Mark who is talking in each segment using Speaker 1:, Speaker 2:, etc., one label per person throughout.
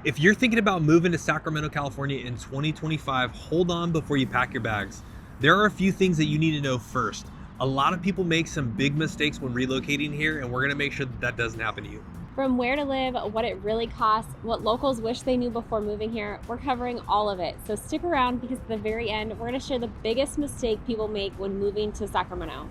Speaker 1: If you're thinking about moving to Sacramento, California in 2025, hold on before you pack your bags. There are a few things that you need to know first. A lot of people make some big mistakes when relocating here, and we're gonna make sure that that doesn't happen to you.
Speaker 2: From where to live, what it really costs, what locals wish they knew before moving here, we're covering all of it. So stick around because at the very end, we're going to share the biggest mistake people make when moving to Sacramento.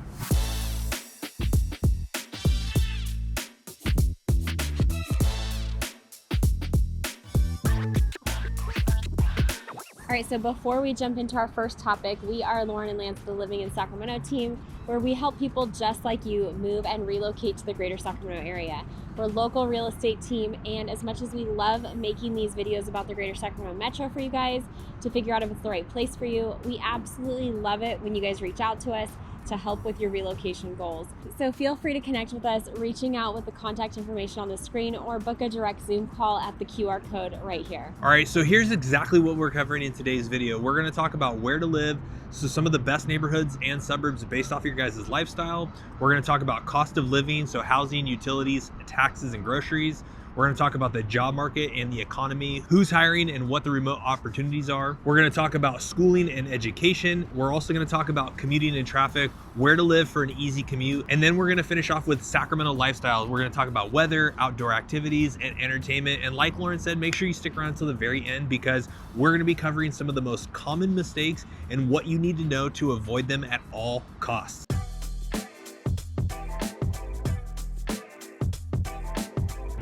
Speaker 2: All right, so before we jump into our first topic, we are Lauren and Lance, the Living in Sacramento team, where we help people just like you move and relocate to the greater Sacramento area. We're a local real estate team, and as much as we love making these videos about the greater Sacramento metro for you guys to figure out if it's the right place for you, we absolutely love it when you guys reach out to us to help with your relocation goals. So feel free to connect with us, reaching out with the contact information on the screen or book a direct Zoom call at the QR code right here.
Speaker 1: All right, so here's exactly what we're covering in today's video. We're gonna talk about where to live, so some of the best neighborhoods and suburbs based off your guys' lifestyle. We're gonna talk about cost of living, so housing, utilities, taxes, and groceries. We're going to talk about the job market and the economy, who's hiring and what the remote opportunities are. We're going to talk about schooling and education. We're also going to talk about commuting and traffic, where to live for an easy commute. And then we're going to finish off with Sacramento lifestyles. We're going to talk about weather, outdoor activities, and entertainment. And like Lauren said, make sure you stick around till the very end because we're going to be covering some of the most common mistakes and what you need to know to avoid them at all costs.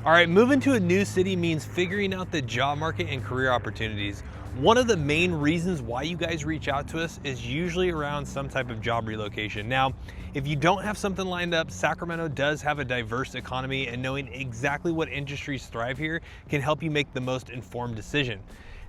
Speaker 1: All right, moving to a new city means figuring out the job market and career opportunities. One of the main reasons why you guys reach out to us is usually around some type of job relocation. Now, if you don't have something lined up, Sacramento does have a diverse economy, and knowing exactly what industries thrive here can help you make the most informed decision.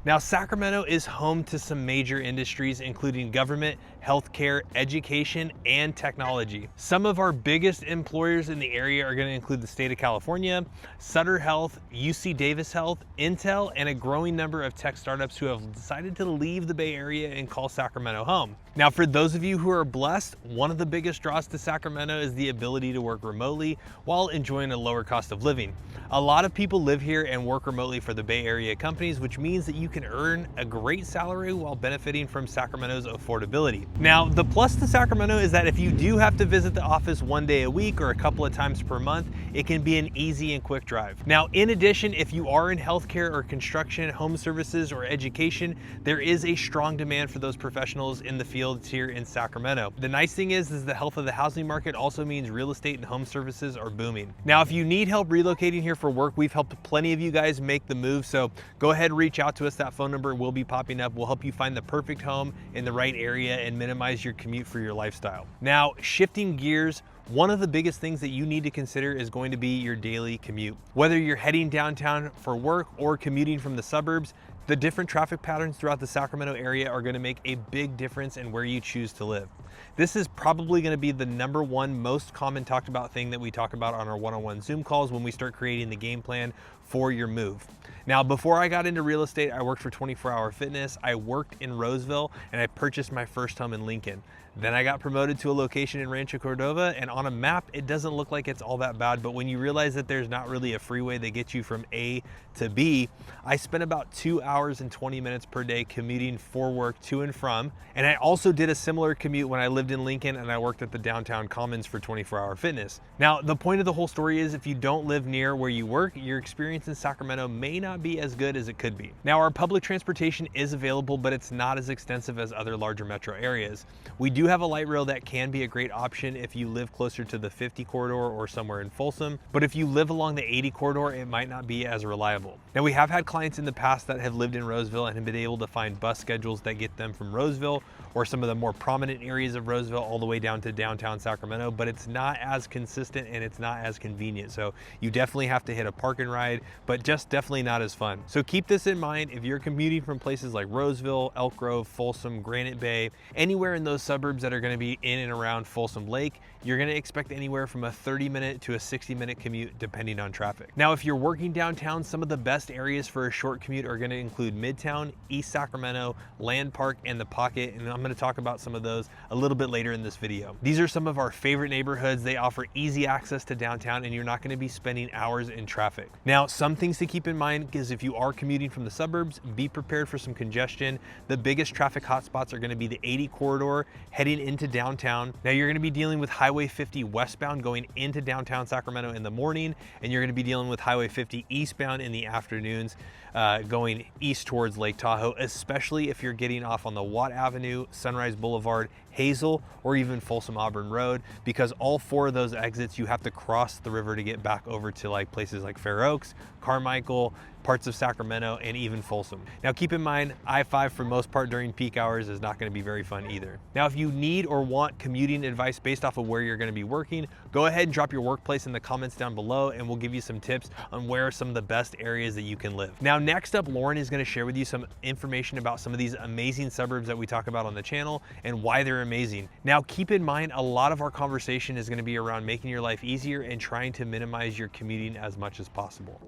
Speaker 1: Now, Sacramento is home to some major industries, including government, healthcare, education, and technology. Some of our biggest employers in the area are going to include the state of California, Sutter Health, UC Davis Health, Intel, and a growing number of tech startups who have decided to leave the Bay Area and call Sacramento home. Now, for those of you who are blessed, one of the biggest draws to Sacramento is the ability to work remotely while enjoying a lower cost of living. A lot of people live here and work remotely for the Bay Area companies, which means that you can earn a great salary while benefiting from Sacramento's affordability. Now, the plus to Sacramento is that if you do have to visit the office one day a week or a couple of times per month, it can be an easy and quick drive. Now, in addition, if you are in healthcare or construction, home services, or education, there is a strong demand for those professionals in the fields here in Sacramento. The nice thing is the health of the housing market also means real estate and home services are booming. Now, if you need help relocating here for work, we've helped plenty of you guys make the move, so go ahead and reach out to us. That phone number will be popping up. We'll help you find the perfect home in the right area and minimize your commute for your lifestyle. Now, shifting gears, one of the biggest things that you need to consider is going to be your daily commute. Whether you're heading downtown for work or commuting from the suburbs, the different traffic patterns throughout the Sacramento area are going to make a big difference in where you choose to live. This is probably going to be the #1 most common talked about thing that we talk about on our one-on-one Zoom calls when we start creating the game plan for your move. Now, before I got into real estate, I worked for 24 Hour Fitness. I worked in Roseville, and I purchased my first home in Lincoln. Then I got promoted to a location in Rancho Cordova, and on a map, it doesn't look like it's all that bad, but when you realize that there's not really a freeway that gets you from A to B, I spent about 2 hours and 20 minutes per day commuting for work to and from, and I also did a similar commute when I lived in Lincoln and I worked at the downtown Commons for 24 Hour Fitness. Now, the point of the whole story is if you don't live near where you work, your experience in Sacramento may not be as good as it could be. Now, our public transportation is available, but it's not as extensive as other larger metro areas. We do have a light rail that can be a great option if you live closer to the 50 corridor or somewhere in Folsom, but if you live along the 80 corridor, it might not be as reliable. Now, we have had clients in the past that have lived in Roseville and have been able to find bus schedules that get them from Roseville or some of the more prominent areas of Roseville all the way down to downtown Sacramento, but it's not as consistent and it's not as convenient. So you definitely have to hit a park and ride, but just definitely not as fun. So keep this in mind if you're commuting from places like Roseville, Elk Grove, Folsom, Granite Bay, anywhere in those suburbs that are going to be in and around Folsom Lake, you're going to expect anywhere from a 30-minute to a 60-minute commute depending on traffic. Now, if you're working downtown, some of the best areas for a short commute are going to include Midtown, East Sacramento, Land Park, and the Pocket, and I'm going to talk about some of those a little bit later in this video. These are some of our favorite neighborhoods. They offer easy access to downtown and you're not going to be spending hours in traffic. Now, Some things to keep in mind is if you are commuting from the suburbs, be prepared for some congestion. The biggest traffic hotspots are going to be the 80 corridor heading into downtown. Now you're going to be dealing with Highway 50 westbound going into downtown Sacramento in the morning, and you're going to be dealing with Highway 50 eastbound in the afternoons, going east towards Lake Tahoe, especially if you're getting off on the Watt Avenue, Sunrise Boulevard, Hazel, or even Folsom Auburn Road, because all four of those exits you have to cross the river to get back over to like places like Fair Oaks, Carmichael, parts of Sacramento, and even Folsom. Now keep in mind, I-5 for the most part during peak hours is not going to be very fun either. Now if you need or want commuting advice based off of where you're going to be working, go ahead and drop your workplace in the comments down below and we'll give you some tips on where are some of the best areas that you can live. Now next up, Lauren is going to share with you some information about some of these amazing suburbs that we talk about on the channel and why they're amazing. Now keep in mind, a lot of our conversation is going to be around making your life easier and trying to minimize your commuting as much as possible.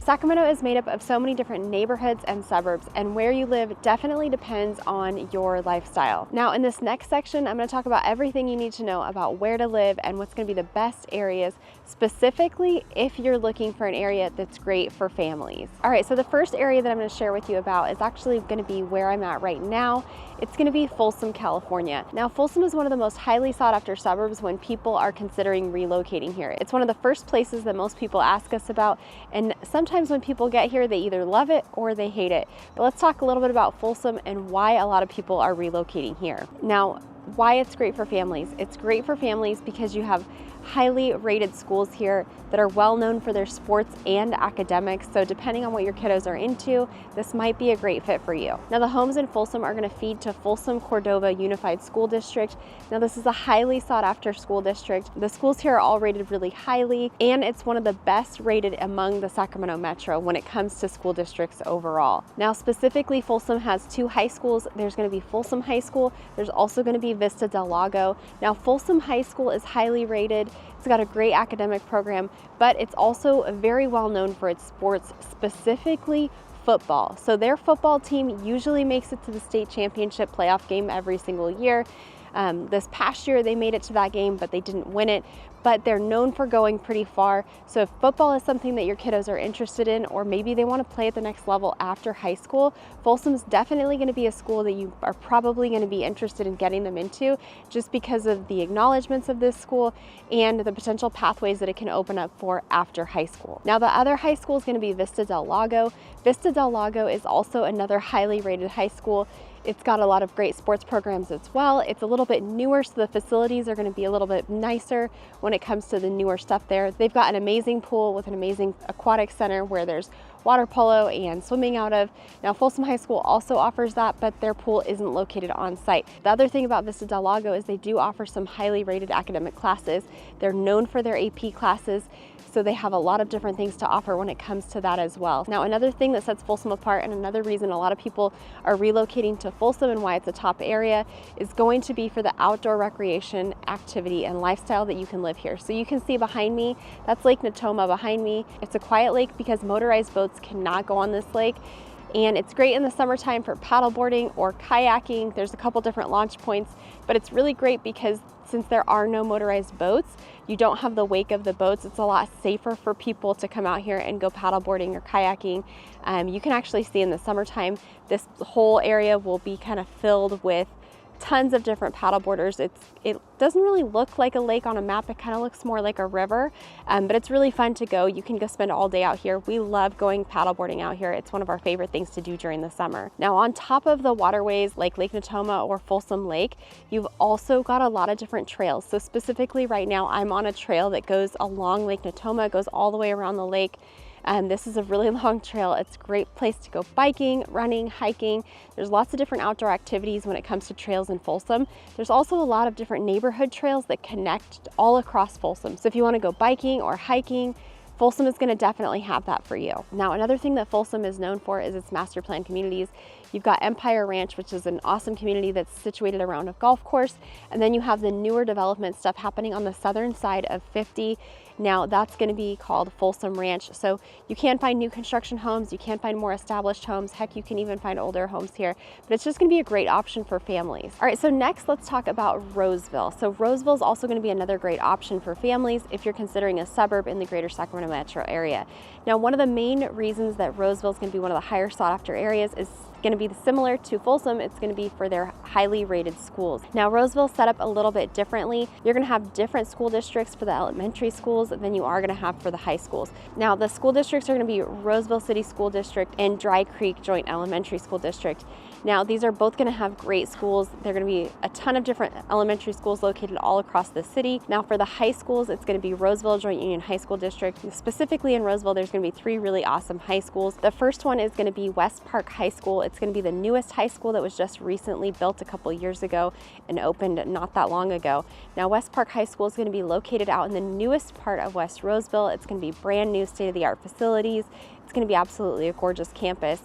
Speaker 2: Sacramento is made up of so many different neighborhoods and suburbs, and where you live definitely depends on your lifestyle. Now in this next section, I'm going to talk about everything you need to know about where to live and what's going to be the best areas, specifically if you're looking for an area that's great for families. All right, so the first area that I'm going to share with you about is actually going to be where I'm at right now. It's going to be Folsom, California. Now Folsom is one of the most highly sought after suburbs when people are considering relocating here. It's one of the first places that most people ask us about, and sometimes when people get here, they either love it or they hate it. But let's talk a little bit about Folsom and why a lot of people are relocating here. Now, why it's great for families. It's great for families because you have highly rated schools here that are well known for their sports and academics. So depending on what your kiddos are into, this might be a great fit for you. Now the homes in Folsom are going to feed to Folsom Cordova Unified School District. Now this is a highly sought after school district. The schools here are all rated really highly, and it's one of the best rated among the Sacramento Metro when it comes to school districts overall. Now specifically, Folsom has two high schools. There's going to be Folsom High School. There's also going to be Vista Del Lago. Now Folsom High School is highly rated. It's got a great academic program, but it's also very well known for its sports, specifically football. So their football team usually makes it to the state championship playoff game every single year. This past year they made it to that game, but they didn't win it. But they're known for going pretty far. So if football is something that your kiddos are interested in, or maybe they want to play at the next level after high school, Folsom's definitely going to be a school that you are probably going to be interested in getting them into, just because of the acknowledgments of this school and the potential pathways that it can open up for after high school. Now the other high school is going to be Vista Del Lago. Vista Del Lago is also another highly rated high school. It's got a lot of great sports programs as well. It's a little bit newer, so the facilities are going to be a little bit nicer when it comes to the newer stuff there. They've got an amazing pool with an amazing aquatic center where there's water polo and swimming out of. Now Folsom High School also offers that, but their pool isn't located on site. The other thing about Vista Del Lago is they do offer some highly rated academic classes. They're known for their AP classes, so they have a lot of different things to offer when it comes to that as well. Now another thing that sets Folsom apart, and another reason a lot of people are relocating to Folsom and why it's a top area, is going to be for the outdoor recreation, activity, and lifestyle that you can live here. So you can see behind me, that's Lake Natoma behind me. It's a quiet lake because motorized boats cannot go on this lake. And it's great in the summertime for paddleboarding or kayaking. There's a couple different launch points, but it's really great because since there are no motorized boats, you don't have the wake of the boats. It's a lot safer for people to come out here and go paddleboarding or kayaking. You can actually see in the summertime, this whole area will be kind of filled with tons of different paddleboarders. It doesn't really look like a lake on a map. It kind of looks more like a river, but it's really fun to go. You can go spend all day out here. We love going paddleboarding out here. It's one of our favorite things to do during the summer. Now on top of the waterways like Lake Natoma or Folsom Lake, you've also got a lot of different trails. So specifically right now, I'm on a trail that goes along Lake Natoma, goes all the way around the lake. This is a really long trail. It's a great place to go biking, running, hiking. There's lots of different outdoor activities when it comes to trails in Folsom. There's also a lot of different neighborhood trails that connect all across Folsom. So if you want to go biking or hiking, Folsom is going to definitely have that for you. Now, another thing that Folsom is known for is its master plan communities. You've got Empire Ranch, which is an awesome community that's situated around a golf course. And then you have the newer development stuff happening on the southern side of 50. Now that's going to be called Folsom Ranch. So you can find new construction homes, you can find more established homes, heck, you can even find older homes here, but it's just going to be a great option for families. All right, so next let's talk about Roseville. So Roseville is also going to be another great option for families if you're considering a suburb in the greater Sacramento metro area. Now, one of the main reasons that Roseville is going to be one of the higher sought after areas is going to be similar to Folsom. It's going to be for their highly rated schools. Now, Roseville set up a little bit differently. You're going to have different school districts for the elementary schools than you are going to have for the high schools. Now, the school districts are going to be Roseville City School District and Dry Creek Joint Elementary School District. Now, these are both going to have great schools. They're going to be a ton of different elementary schools located all across the city. Now, for the high schools, it's going to be Roseville Joint Union High School District. Specifically in Roseville, there's going to be 3 really awesome high schools. The first one is going to be West Park High School. It's going to be the newest high school that was just recently built a couple years ago and opened not that long ago. Now, West Park High School is going to be located out in the newest part of West Roseville. It's going to be brand new state-of-the-art facilities. It's going to be absolutely a gorgeous campus.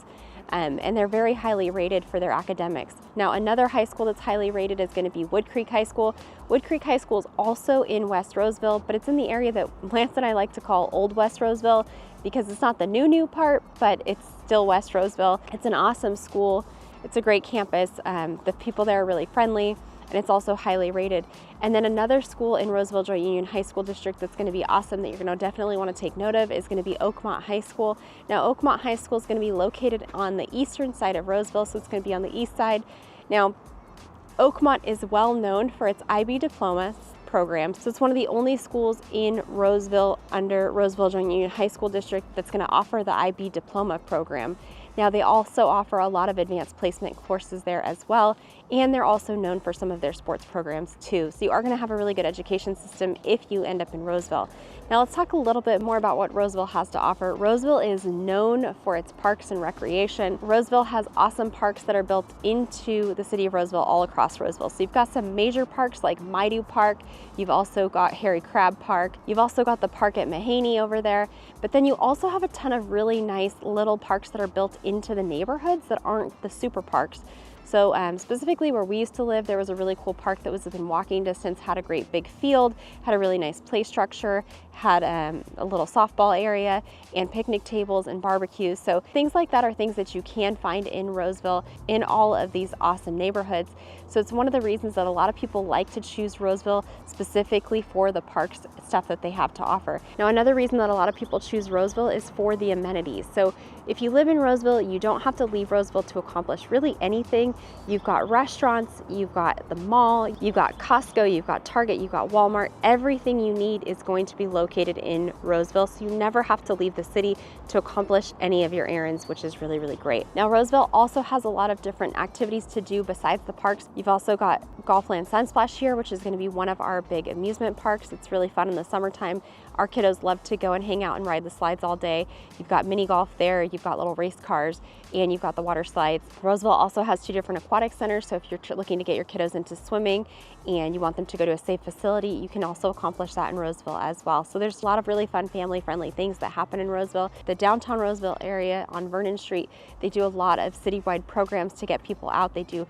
Speaker 2: And they're very highly rated for their academics. Now, another high school that's highly rated is going to be Wood Creek High School. Wood Creek High School is also in West Roseville, but it's in the area that Lance and I like to call Old West Roseville because it's not the new part, but it's still West Roseville. It's an awesome school. It's a great campus. The people there are really friendly, and it's also highly rated. And then another school in Roseville Joint Union High School District that's going to be awesome that you're going to definitely want to take note of is going to be Oakmont High School. Now, Oakmont High School is going to be located on the eastern side of Roseville, so it's going to be on the east side. Now, Oakmont is well known for its IB diploma program, so it's one of the only schools in Roseville under Roseville Joint Union High School District that's going to offer the IB diploma program. Now, they also offer a lot of advanced placement courses there as well, and they're also known for some of their sports programs too. So you are going to have a really good education system if you end up in Roseville. Now, let's talk a little bit more about what Roseville has to offer. Roseville is known for its parks and recreation. Roseville has awesome parks that are built into the city of Roseville all across Roseville. So you've got some major parks like Maidu Park. You've also got Harry Crab Park. You've also got the park at Mahaney over there. But then you also have a ton of really nice little parks that are built into the neighborhoods that aren't the super parks. So specifically where we used to live, there was a really cool park that was within walking distance, had a great big field, had a really nice play structure, had a little softball area and picnic tables and barbecues. So things like that are things that you can find in Roseville in all of these awesome neighborhoods. So it's one of the reasons that a lot of people like to choose Roseville specifically for the parks stuff that they have to offer. Now, another reason that a lot of people choose Roseville is for the amenities. So if you live in Roseville, you don't have to leave Roseville to accomplish really anything. You've got restaurants, you've got the mall, you've got Costco, you've got Target, you've got Walmart. Everything you need is going to be located in Roseville, so you never have to leave the city to accomplish any of your errands, which is really, really great. Now, Roseville also has a lot of different activities to do besides the parks. You've also got Golfland Sunsplash here, which is going to be one of our big amusement parks. It's really fun in the summertime. Our kiddos love to go and hang out and ride the slides all day. You've got mini golf there, you've got little race cars, and you've got the water slides. Roseville also has 2 different aquatic centers, so if you're looking to get your kiddos into swimming and you want them to go to a safe facility, you can also accomplish that in Roseville as well. So there's a lot of really fun family-friendly things that happen in Roseville. The downtown Roseville area on Vernon Street, they do a lot of citywide programs to get people out. They do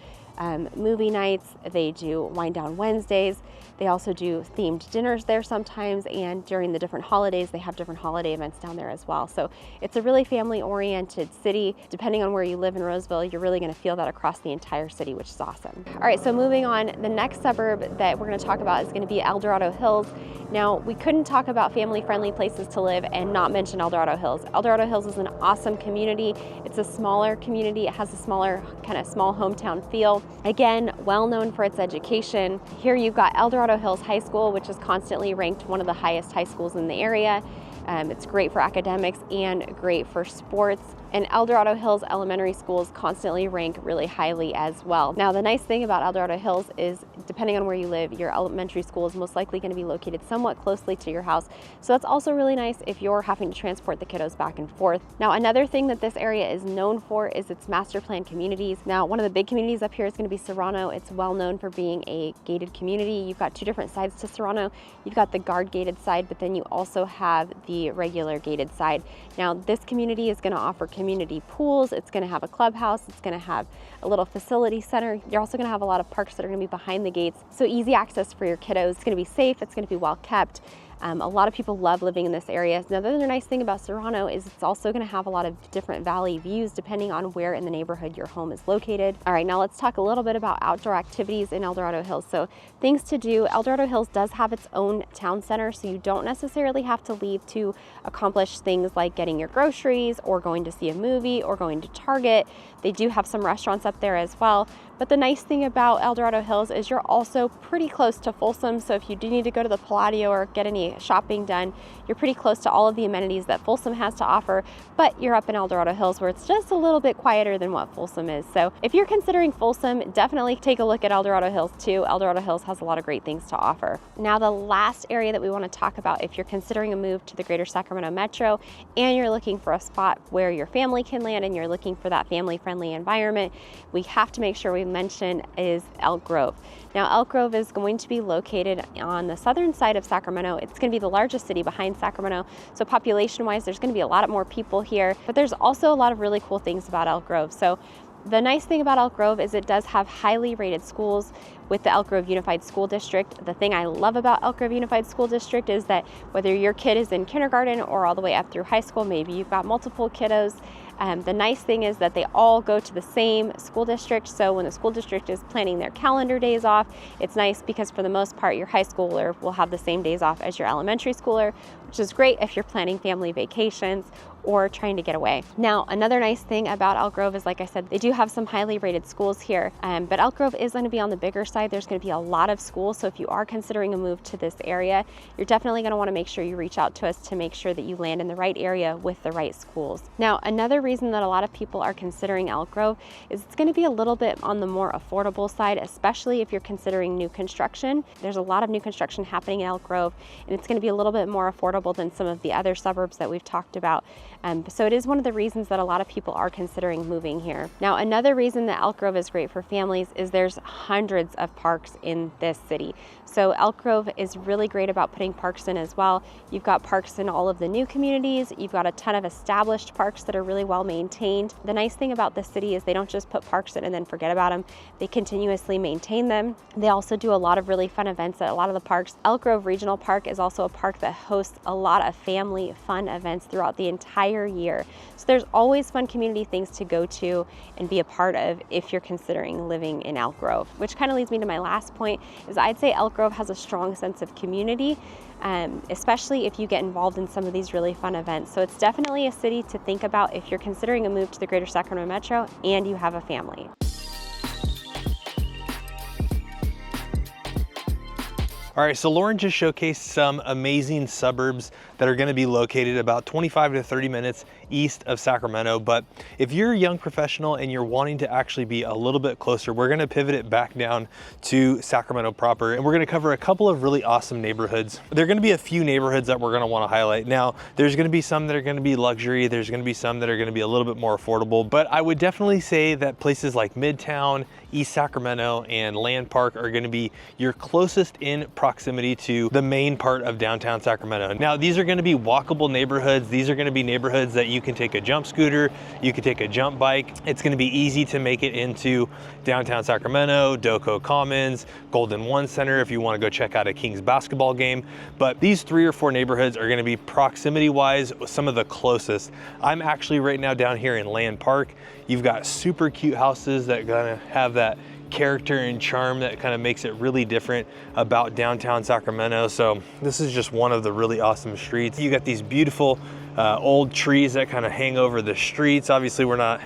Speaker 2: movie nights, they do Wind Down Wednesdays, they also do themed dinners there sometimes, and during the different holidays, they have different holiday events down there as well. So it's a really family-oriented city. Depending on where you live in Roseville, you're really gonna feel that across the entire city, which is awesome. All right, so moving on, the next suburb that we're gonna talk about is gonna be El Dorado Hills. Now, we couldn't talk about family-friendly places to live and not mention El Dorado Hills. El Dorado Hills is an awesome community. It's a smaller community. It has a smaller, kind of small hometown feel. Again, well known for its education. Here you've got El Dorado Hills High School, which is constantly ranked one of the highest high schools in the area. It's great for academics and great for sports. And El Dorado Hills Elementary Schools constantly rank really highly as well. Now, the nice thing about El Dorado Hills is, depending on where you live, your elementary school is most likely going to be located somewhat closely to your house. So that's also really nice if you're having to transport the kiddos back and forth. Now, another thing that this area is known for is its master plan communities. Now, one of the big communities up here is going to be Serrano. It's well known for being a gated community. You've got 2 different sides to Serrano. You've got the guard gated side, but then you also have the regular gated side. Now, this community is going to offer community pools, it's gonna have a clubhouse, it's gonna have a little facility center. You're also gonna have a lot of parks that are gonna be behind the gates, so easy access for your kiddos. It's gonna be safe, it's gonna be well kept. A lot of people love living in this area. Now, the other nice thing about Serrano is it's also gonna have a lot of different valley views depending on where in the neighborhood your home is located. All right, now let's talk a little bit about outdoor activities in El Dorado Hills. So things to do, El Dorado Hills does have its own town center, so you don't necessarily have to leave to accomplish things like getting your groceries or going to see a movie or going to Target. They do have some restaurants up there as well. But the nice thing about El Dorado Hills is you're also pretty close to Folsom. So if you do need to go to the Palladio or get any shopping done, you're pretty close to all of the amenities that Folsom has to offer, but you're up in El Dorado Hills where it's just a little bit quieter than what Folsom is. So if you're considering Folsom, definitely take a look at El Dorado Hills too. El Dorado Hills has a lot of great things to offer. Now, the last area that we want to talk about if you're considering a move to the greater Sacramento metro and you're looking for a spot where your family can land and you're looking for that family-friendly environment, we have to make sure we mention is Elk Grove. Now, Elk Grove is going to be located on the southern side of Sacramento. It's going to be the largest city behind Sacramento. So population-wise, there's going to be a lot more people here, but there's also a lot of really cool things about Elk Grove. So the nice thing about Elk Grove is it does have highly rated schools with the Elk Grove Unified School District. The thing I love about Elk Grove Unified School District is that whether your kid is in kindergarten or all the way up through high school, maybe you've got multiple kiddos, the nice thing is that they all go to the same school district. So when the school district is planning their calendar days off, it's nice because for the most part, your high schooler will have the same days off as your elementary schooler, which is great if you're planning family vacations or trying to get away. Now, another nice thing about Elk Grove is, like I said, they do have some highly rated schools here, but Elk Grove is going to be on the bigger side. There's going to be a lot of schools. So if you are considering a move to this area, you're definitely going to want to make sure you reach out to us to make sure that you land in the right area with the right schools. Now, another reason that a lot of people are considering Elk Grove is it's going to be a little bit on the more affordable side, especially if you're considering new construction. There's a lot of new construction happening in Elk Grove, and it's going to be a little bit more affordable than some of the other suburbs that we've talked about. So it is one of the reasons that a lot of people are considering moving here. Now, another reason that Elk Grove is great for families is there's hundreds of parks in this city. So Elk Grove is really great about putting parks in as well. You've got parks in all of the new communities. You've got a ton of established parks that are really well maintained. The nice thing about this city is they don't just put parks in and then forget about them. They continuously maintain them. They also do a lot of really fun events at a lot of the parks. Elk Grove Regional Park is also a park that hosts a lot of family fun events throughout the entire year. So there's always fun community things to go to and be a part of if you're considering living in Elk Grove, which kind of leads me to my last point is I'd say Elk Grove has a strong sense of community, especially if you get involved in some of these really fun events. So it's definitely a city to think about if you're considering a move to the greater Sacramento metro and you have a family.
Speaker 1: All right, so Lauren just showcased some amazing suburbs that are going to be located about 25 to 30 minutes east of Sacramento. But if you're a young professional and you're wanting to actually be a little bit closer, we're going to pivot it back down to Sacramento proper, and we're going to cover a couple of really awesome neighborhoods. There are going to be a few neighborhoods that we're going to want to highlight. Now, there's going to be some that are going to be luxury. There's going to be some that are going to be a little bit more affordable, but I would definitely say that places like Midtown, East Sacramento, and Land Park are going to be your closest in proximity to the main part of downtown Sacramento. Now, these are going to be walkable neighborhoods. These are going to be neighborhoods that you can take a jump scooter, you can take a jump bike. It's going to be easy to make it into downtown Sacramento, Doco Commons, Golden One Center if you want to go check out a Kings basketball game. But these 3 or 4 neighborhoods are going to be proximity-wise some of the closest. I'm actually right now down here in Land Park. You've got super cute houses that are going to have that character and charm that kind of makes it really different about downtown Sacramento. So this is just one of the really awesome streets. You got these beautiful old trees that kind of hang over the streets. Obviously we're not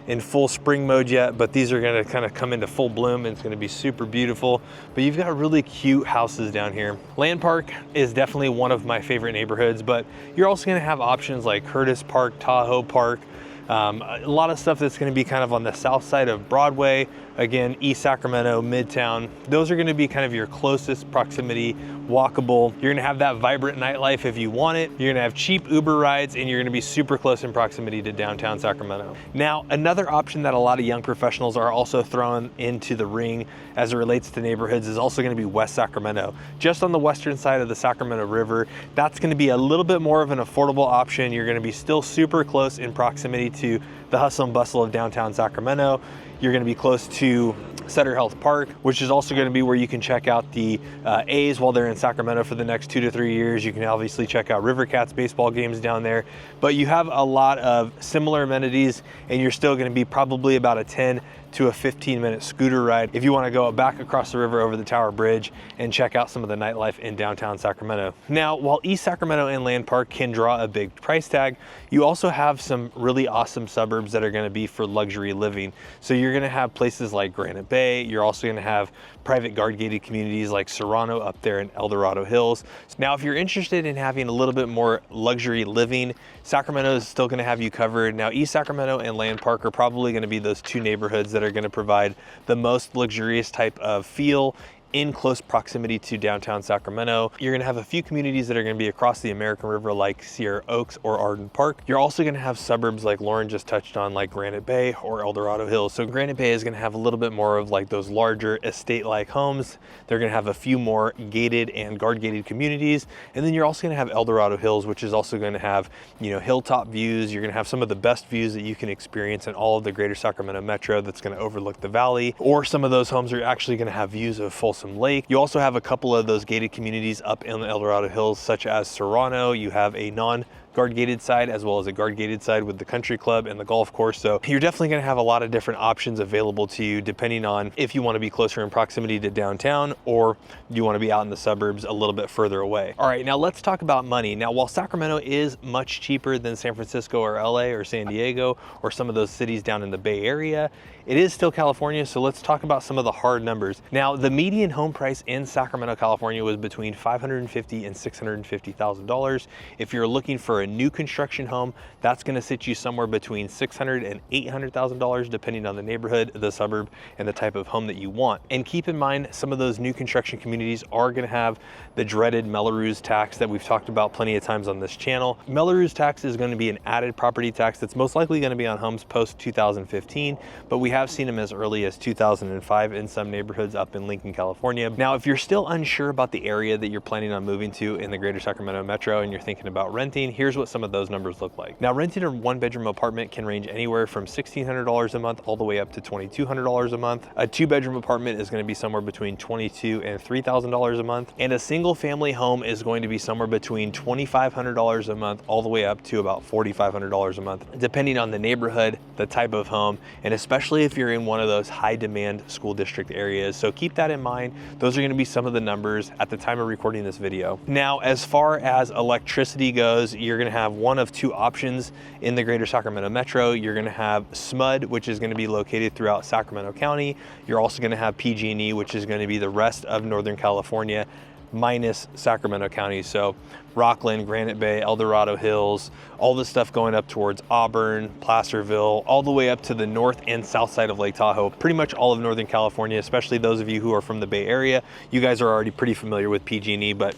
Speaker 1: in full spring mode yet, but these are going to kind of come into full bloom and it's going to be super beautiful. But you've got really cute houses down here. Land Park is definitely one of my favorite neighborhoods, but you're also going to have options like Curtis Park, Tahoe Park, a lot of stuff that's going to be kind of on the south side of Broadway. Again, East Sacramento, Midtown, those are going to be kind of your closest proximity, walkable. You're going to have that vibrant nightlife if you want it. You're going to have cheap Uber rides, and you're going to be super close in proximity to downtown Sacramento. Now, another option that a lot of young professionals are also throwing into the ring as it relates to neighborhoods is also going to be West Sacramento. Just on the western side of the Sacramento River, that's going to be a little bit more of an affordable option. You're going to be still super close in proximity to the hustle and bustle of downtown Sacramento. You're going to be close to Sutter Health Park, which is also going to be where you can check out the A's while they're in Sacramento for the next 2 to 3 years. You can obviously check out River Cats baseball games down there, but you have a lot of similar amenities, and you're still going to be probably about a 10 to a 15-minute scooter ride if you want to go back across the river over the Tower Bridge and check out some of the nightlife in downtown Sacramento. Now, while East Sacramento and Land Park can draw a big price tag, you also have some really awesome suburbs that are going to be for luxury living. So you're going to have places like Granite Bay. You're also going to have private guard-gated communities like Serrano up there in El Dorado Hills. Now, if you're interested in having a little bit more luxury living, Sacramento is still going to have you covered. Now, East Sacramento and Land Park are probably going to be those two neighborhoods that are going to provide the most luxurious type of feel in close proximity to downtown Sacramento. You're going to have a few communities that are going to be across the American River like Sierra Oaks or Arden Park. You're also going to have suburbs like Lauren just touched on, like Granite Bay or El Dorado Hills. So Granite Bay is going to have a little bit more of like those larger estate-like homes. They're going to have a few more gated and guard-gated communities. And then you're also going to have El Dorado Hills, which is also going to have, you know, hilltop views. You're going to have some of the best views that you can experience in all of the greater Sacramento metro that's going to overlook the valley. Or some of those homes are actually going to have views of Folsom Lake. You also have a couple of those gated communities up in the El Dorado Hills, such as Serrano. You have a non-guard gated side as well as a guard gated side with the country club and the golf course. So you're definitely going to have a lot of different options available to you depending on if you want to be closer in proximity to downtown or you want to be out in the suburbs a little bit further away. All right, now let's talk about money. Now, while Sacramento is much cheaper than San Francisco or LA or San Diego or some of those cities down in the Bay Area, it is still California, so let's talk about some of the hard numbers. Now, the median home price in Sacramento, California was between $550,000 and $650,000. If you're looking for a new construction home, that's gonna sit you somewhere between $600,000 and $800,000, depending on the neighborhood, the suburb, and the type of home that you want. And keep in mind, some of those new construction communities are gonna have the dreaded Melrose tax that we've talked about plenty of times on this channel. Melrose tax is gonna be an added property tax that's most likely gonna be on homes post 2015, but we have seen them as early as 2005 in some neighborhoods up in Lincoln, California. Now, if you're still unsure about the area that you're planning on moving to in the greater Sacramento metro and you're thinking about renting, here's what some of those numbers look like. Now, renting a one-bedroom apartment can range anywhere from $1,600 a month all the way up to $2,200 a month. A two-bedroom apartment is going to be somewhere between $22,000 and $3,000 a month, and a single-family home is going to be somewhere between $2,500 a month all the way up to about $4,500 a month, depending on the neighborhood, the type of home, and especially if you're in one of those high-demand school district areas. So keep that in mind. Those are going to be some of the numbers at the time of recording this video. Now, as far as electricity goes, you're going to have one of two options in the greater Sacramento metro. You're going to have SMUD, which is going to be located throughout Sacramento County. You're also going to have PG&E, which is going to be the rest of Northern California minus Sacramento County. So Rockland, Granite Bay, El Dorado Hills, all the stuff going up towards Auburn, Placerville, all the way up to the north and south side of Lake Tahoe. Pretty much all of Northern California, especially those of you who are from the Bay Area. You guys are already pretty familiar with PG&E, but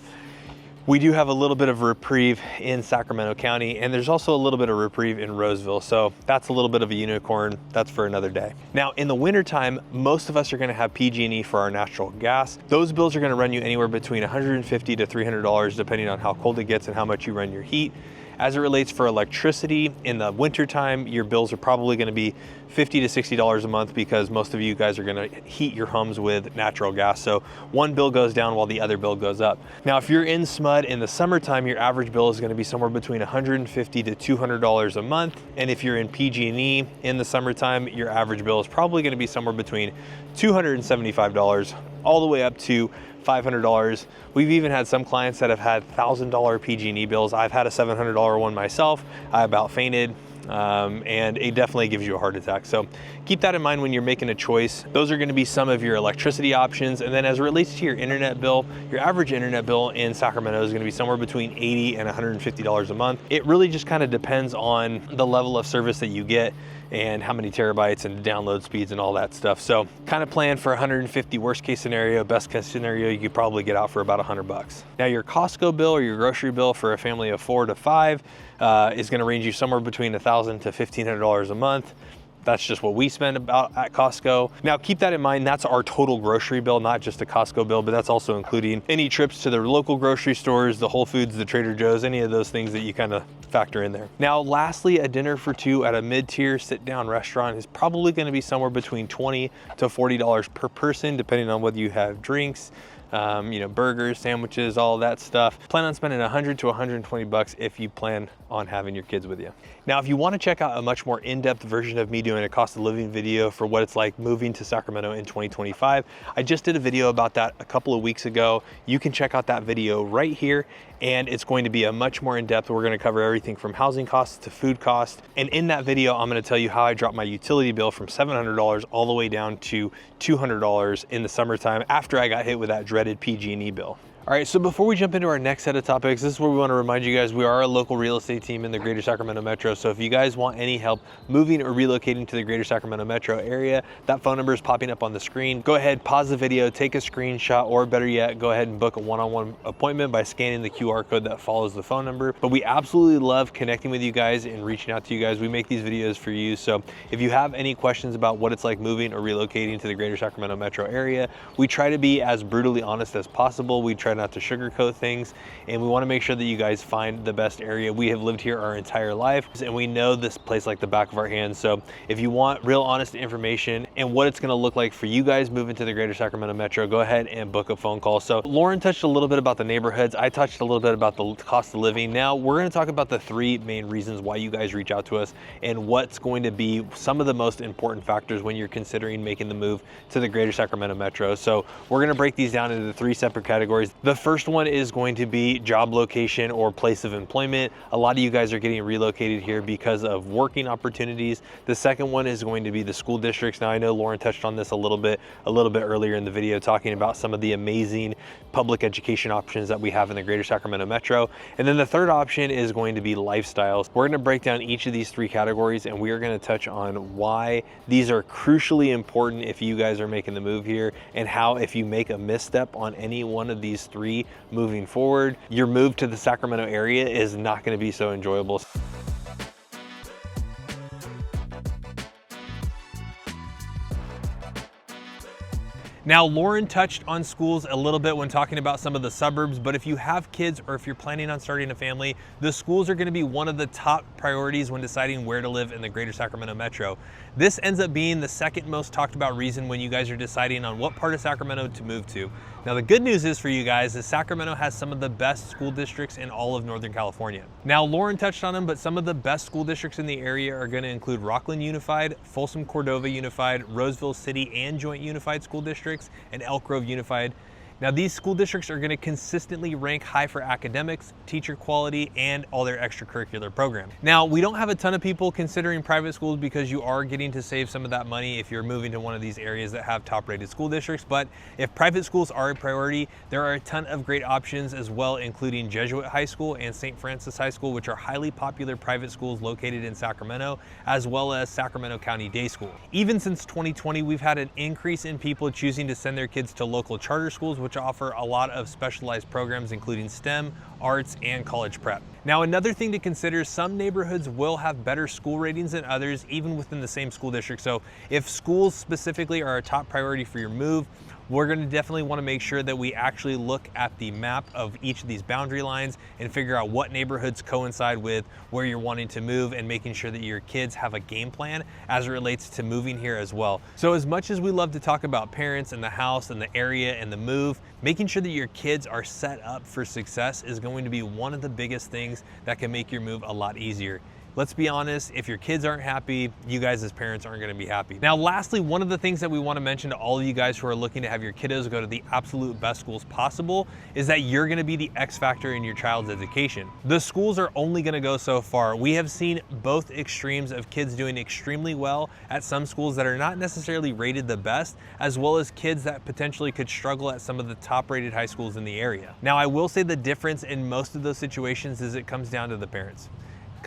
Speaker 1: we do have a little bit of reprieve in Sacramento County, and there's also a little bit of reprieve in Roseville. So that's a little bit of a unicorn. That's for another day. Now, in the wintertime, most of us are gonna have PG&E for our natural gas. Those bills are gonna run you anywhere between $150 to $300, depending on how cold it gets and how much you run your heat. As it relates for electricity, in the wintertime, your bills are probably gonna be $50 to $60 a month because most of you guys are gonna heat your homes with natural gas. So one bill goes down while the other bill goes up. Now, if you're in SMUD in the summertime, your average bill is gonna be somewhere between $150 to $200 a month. And if you're in PG&E in the summertime, your average bill is probably gonna be somewhere between $275 all the way up to $500. We've even had some clients that have had $1,000 PG&E bills. I've had a $700 one myself. I about fainted. And it definitely gives you a heart attack. So keep that in mind when you're making a choice. Those are going to be some of your electricity options. And then as it relates to your internet bill, your average internet bill in Sacramento is going to be somewhere between $80 and $150 a month. It really just kind of depends on the level of service that you get and how many terabytes and download speeds and all that stuff. So kind of plan for 150 worst case scenario, best case scenario, you could probably get out for about $100. Now your Costco bill or your grocery bill for a family of 4 to 5 is gonna range you somewhere between $1,000 to $1,500 a month. That's just what we spend about at Costco. Now keep that in mind, that's our total grocery bill, not just a Costco bill, but that's also including any trips to the local grocery stores, the Whole Foods, the Trader Joe's, any of those things that you kind of factor in there. Now, lastly, a dinner for two at a mid-tier sit-down restaurant is probably going to be somewhere between $20 to $40 per person, depending on whether you have drinks, burgers, sandwiches, all that stuff. Plan on spending 100 to 120 bucks if you plan on having your kids with you. Now, if you want to check out a much more in-depth version of me doing a cost of living video for what it's like moving to Sacramento in 2025, I just did a video about that a couple of weeks ago. You can check out that video right here, and it's going to be a much more in-depth. We're going to cover everything from housing costs to food costs. And in that video, I'm going to tell you how I dropped my utility bill from $700 all the way down to $200 in the summertime after I got hit with that dreaded PG&E bill. All right, so before we jump into our next set of topics, this is where we want to remind you guys we are a local real estate team in the greater Sacramento metro. So if you guys want any help moving or relocating to the greater Sacramento metro area, that phone number is popping up on the screen. Go ahead, pause the video, take a screenshot, or better yet, go ahead and book a one-on-one appointment by scanning the QR code that follows the phone number. But we absolutely love connecting with you guys and reaching out to you guys. We make these videos for you. So if you have any questions about what it's like moving or relocating to the greater Sacramento metro area, we try to be as brutally honest as possible. We try not to sugarcoat things, and we want to make sure that you guys find the best area. We have lived here our entire life, and we know this place like the back of our hands. So if you want real honest information and what it's going to look like for you guys moving to the greater Sacramento metro, go ahead and book a phone call. So Lauren touched a little bit about the neighborhoods. I touched a little bit about the cost of living. Now we're going to talk about the three main reasons why you guys reach out to us and what's going to be some of the most important factors when you're considering making the move to the greater Sacramento metro. So we're going to break these down into three separate categories. The first one is going to be job location or place of employment. A lot of you guys are getting relocated here because of working opportunities. The second one is going to be the school districts. Now I know Lauren touched on this a little bit earlier in the video, talking about some of the amazing public education options that we have in the greater Sacramento metro. And then the third option is going to be lifestyles. We're going to break down each of these three categories, and we are going to touch on why these are crucially important if you guys are making the move here, and how if you make a misstep on any one of these three moving forward, your move to the Sacramento area is not going to be so enjoyable. Now, Lauren touched on schools a little bit when talking about some of the suburbs, but if you have kids or if you're planning on starting a family, the schools are going to be one of the top priorities when deciding where to live in the greater Sacramento metro. This ends up being the second most talked about reason when you guys are deciding on what part of Sacramento to move to. Now, the good news is for you guys is Sacramento has some of the best school districts in all of Northern California. Now, Lauren touched on them, but some of the best school districts in the area are going to include Rockland Unified, Folsom Cordova Unified, Roseville City and Joint Unified School Districts, and Elk Grove Unified. Now, these school districts are going to consistently rank high for academics, teacher quality, and all their extracurricular programs. Now, we don't have a ton of people considering private schools because you are getting to save some of that money if you're moving to one of these areas that have top-rated school districts. But if private schools are a priority, there are a ton of great options as well, including Jesuit High School and St. Francis High School, which are highly popular private schools located in Sacramento, as well as Sacramento County Day School. Even since 2020, we've had an increase in people choosing to send their kids to local charter schools, which offer a lot of specialized programs, including STEM, arts, and college prep. Now, another thing to consider, some neighborhoods will have better school ratings than others, even within the same school district. So if schools specifically are a top priority for your move, we're going to definitely want to make sure that we actually look at the map of each of these boundary lines and figure out what neighborhoods coincide with where you're wanting to move, and making sure that your kids have a game plan as it relates to moving here as well. So as much as we love to talk about parents and the house and the area and the move, making sure that your kids are set up for success is going to be one of the biggest things that can make your move a lot easier. Let's be honest, if your kids aren't happy, you guys as parents aren't going to be happy. Now, lastly, one of the things that we want to mention to all of you guys who are looking to have your kiddos go to the absolute best schools possible is that you're going to be the X factor in your child's education. The schools are only going to go so far. We have seen both extremes of kids doing extremely well at some schools that are not necessarily rated the best, as well as kids that potentially could struggle at some of the top rated high schools in the area. Now, I will say the difference in most of those situations is it comes down to the parents.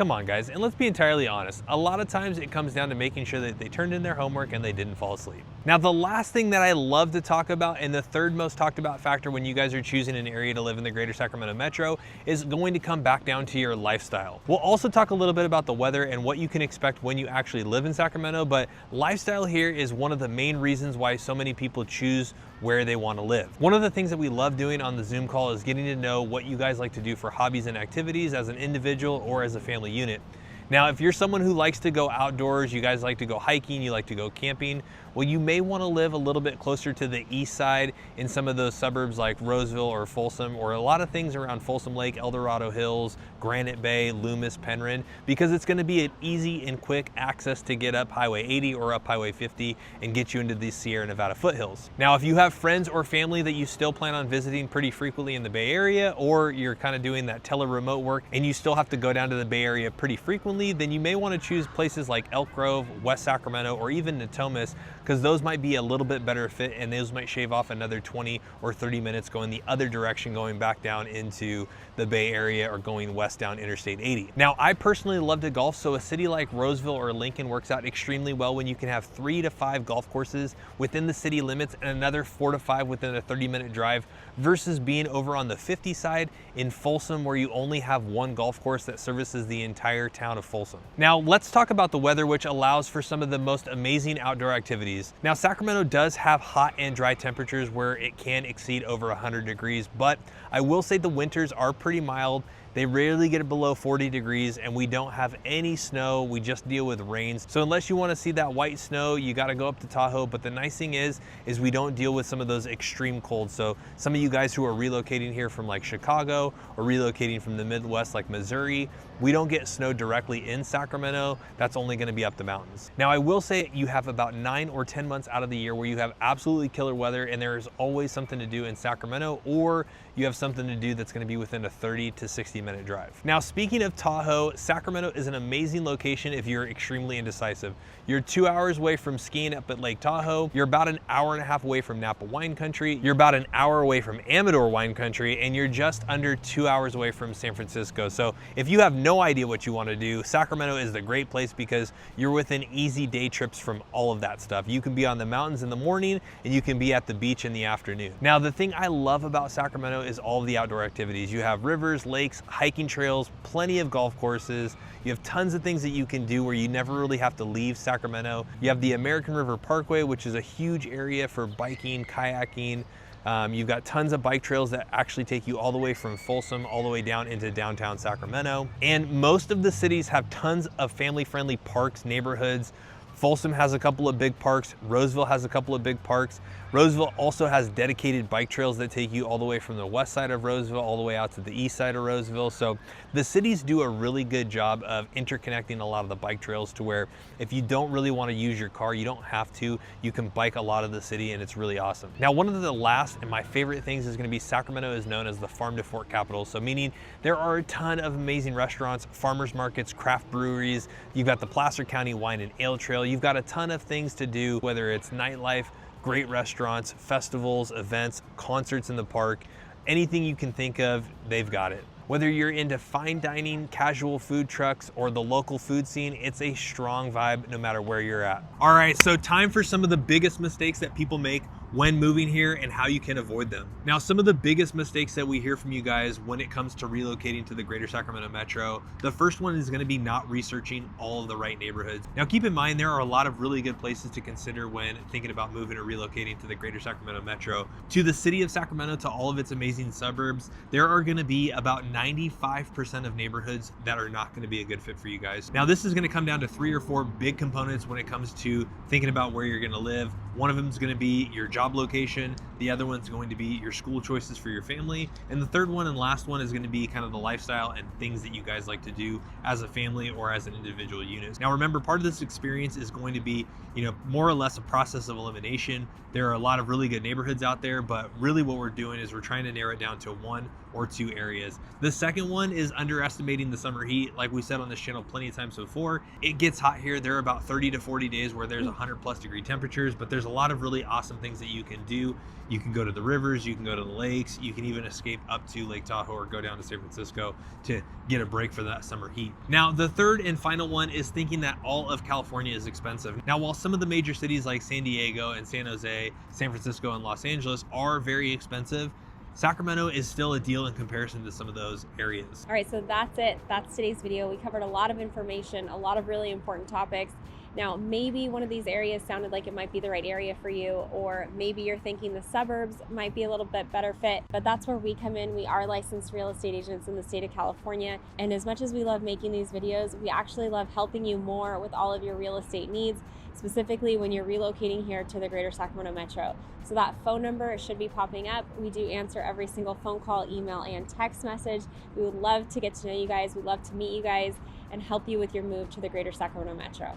Speaker 1: Come on guys, and let's be entirely honest, a lot of times it comes down to making sure that they turned in their homework and they didn't fall asleep. Now the last thing that I love to talk about, and the third most talked about factor when you guys are choosing an area to live in the greater Sacramento metro, is going to come back down to your lifestyle. We'll also talk a little bit about the weather and what you can expect when you actually live in Sacramento, but lifestyle here is one of the main reasons why so many people choose where they want to live. One of the things that we love doing on the Zoom call is getting to know what you guys like to do for hobbies and activities as an individual or as a family unit. Now, if you're someone who likes to go outdoors, you guys like to go hiking, you like to go camping, well, you may want to live a little bit closer to the east side in some of those suburbs like Roseville or Folsom, or a lot of things around Folsom Lake, El Dorado Hills, Granite Bay, Loomis, Penryn, because it's going to be an easy and quick access to get up Highway 80 or up Highway 50 and get you into the Sierra Nevada foothills. Now, if you have friends or family that you still plan on visiting pretty frequently in the Bay Area, or you're kind of doing that tele-remote work and you still have to go down to the Bay Area pretty frequently, then you may want to choose places like Elk Grove, West Sacramento, or even Natomas, because those might be a little bit better fit and those might shave off another 20 or 30 minutes going the other direction, going back down into the Bay Area or going west down Interstate 80. Now, I personally love to golf, so a city like Roseville or Lincoln works out extremely well when you can have 3 to 5 golf courses within the city limits and another 4 to 5 within a 30-minute drive, versus being over on the 50 side in Folsom where you only have 1 golf course that services the entire town of Folsom. Now, let's talk about the weather, which allows for some of the most amazing outdoor activities. Now, Sacramento does have hot and dry temperatures where it can exceed over 100 degrees, but I will say the winters are pretty mild. They rarely get below 40 degrees and we don't have any snow. We just deal with rains. So unless you want to see that white snow, you got to go up to Tahoe. But the nice thing is we don't deal with some of those extreme colds. So some of you guys who are relocating here from like Chicago or relocating from the Midwest like Missouri, we don't get snow directly in Sacramento. That's only going to be up the mountains. Now, I will say you have about 9 or 10 months out of the year where you have absolutely killer weather and there is always something to do in Sacramento, or you have something to do that's going to be within a 30 to 60-minute drive. Now, speaking of Tahoe, Sacramento is an amazing location if you're extremely indecisive. You're 2 hours away from skiing up at Lake Tahoe. You're about an hour and a half away from Napa Wine Country. You're about an hour away from Amador Wine Country, and you're just under 2 hours away from San Francisco. So if you have no idea what you want to do, Sacramento is the great place because you're within easy day trips from all of that stuff. You can be on the mountains in the morning and you can be at the beach in the afternoon. Now, the thing I love about Sacramento is all of the outdoor activities. You have rivers, lakes, hiking trails, plenty of golf courses. You have tons of things that you can do where you never really have to leave Sacramento. You have the American River Parkway, which is a huge area for biking, kayaking. You've got tons of bike trails that actually take you all the way from Folsom all the way down into downtown Sacramento. And most of the cities have tons of family-friendly parks, neighborhoods. Folsom has a couple of big parks. Roseville has a couple of big parks. Roseville also has dedicated bike trails that take you all the way from the west side of Roseville all the way out to the east side of Roseville. So the cities do a really good job of interconnecting a lot of the bike trails to where if you don't really want to use your car, you don't have to. You can bike a lot of the city and it's really awesome. Now, one of the last and my favorite things is going to be Sacramento is known as the farm to fork capital. So meaning there are a ton of amazing restaurants, farmers markets, craft breweries. You've got the Placer County Wine and Ale Trail. You've got a ton of things to do, whether it's nightlife, great restaurants, festivals, events, concerts in the park, anything you can think of, they've got it. Whether you're into fine dining, casual food trucks, or the local food scene, it's a strong vibe no matter where you're at. All right, so time for some of the biggest mistakes that people make when moving here and how you can avoid them. Now, some of the biggest mistakes that we hear from you guys when it comes to relocating to the greater Sacramento metro, the first one is going to be not researching all of the right neighborhoods. Now, keep in mind, there are a lot of really good places to consider when thinking about moving or relocating to the greater Sacramento metro. To the city of Sacramento, to all of its amazing suburbs, there are going to be about 95% of neighborhoods that are not going to be a good fit for you guys. Now, this is going to come down to 3 or 4 big components when it comes to thinking about where you're going to live. One of them is going to be your job location. The other one's going to be your school choices for your family. And the third one and last one is going to be kind of the lifestyle and things that you guys like to do as a family or as an individual unit. Now, remember, part of this experience is going to be, more or less a process of elimination. There are a lot of really good neighborhoods out there, but really what we're doing is we're trying to narrow it down to 1 or 2 areas. The second one is underestimating the summer heat. Like we said on this channel plenty of times before, it gets hot here. There are about 30 to 40 days where there's 100+ degree temperatures, but there's a lot of really awesome things that you can do. You can go to the rivers, you can go to the lakes, you can even escape up to Lake Tahoe or go down to San Francisco to get a break for that summer heat. Now, the third and final one is thinking that all of California is expensive. Now, while some of the major cities like San Diego and San Jose, San Francisco and Los Angeles are very expensive, Sacramento is still a deal in comparison to some of those areas.
Speaker 2: All right, so that's it. That's today's video. We covered a lot of information, a lot of really important topics. Now, maybe one of these areas sounded like it might be the right area for you, or maybe you're thinking the suburbs might be a little bit better fit, but that's where we come in. We are licensed real estate agents in the state of California. And as much as we love making these videos, we actually love helping you more with all of your real estate needs, specifically when you're relocating here to the greater Sacramento metro. So that phone number should be popping up. We do answer every single phone call, email, and text message. We would love to get to know you guys. We'd love to meet you guys and help you with your move to the greater Sacramento metro.